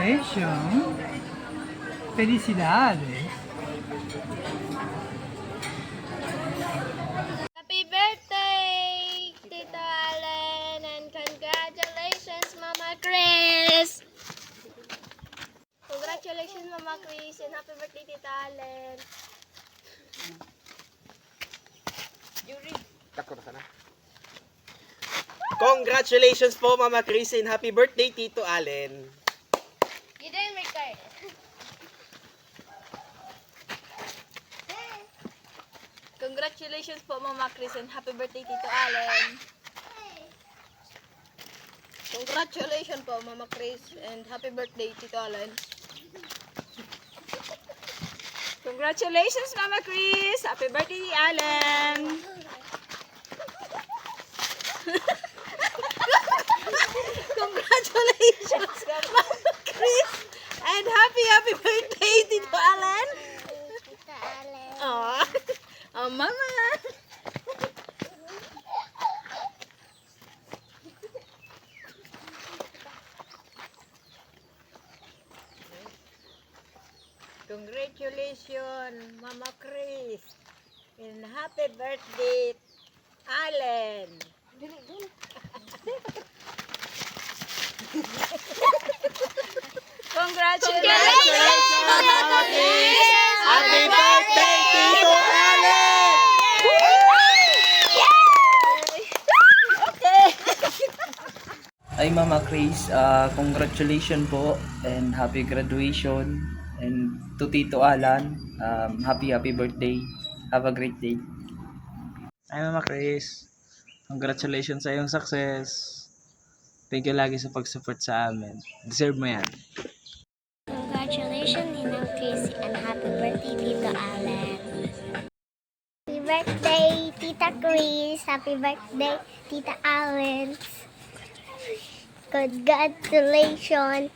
Congratulations. Felicidades. Happy birthday, Tito Allen, and congratulations, Mama Chris. Congratulations, Mama Chris, and happy birthday, Tito Allen. Yuri. Congratulations po, Mama Chris, and happy birthday, Tito Allen. You didn't make it. Congratulations po, Mama Chris, and happy birthday, Tito Allen. Congratulations po, Mama Chris, and happy birthday, Tito Allen. Congratulations, Mama Chris, happy birthday, Allen. Congratulations, Mama Chris, and happy birthday, Tito Allen. Oh, oh, Mama. Congratulations, Mama Chris, and happy birthday, Allen. Congratulations, Mama Chris. Happy birthday, Tito Allen! Okay. Ay Mama Chris, congratulations po and happy graduation, and to Tito Alan, happy birthday. Have a great day. Ay Mama Chris, congratulations sa iyong success. Thank you lagi sa pag-support sa amin. Deserve mo yan. Congratulations, Ninang Casey, and happy birthday, Tito Allen. Happy birthday, Tita Chris. Happy birthday, Tita Allen. Congratulations,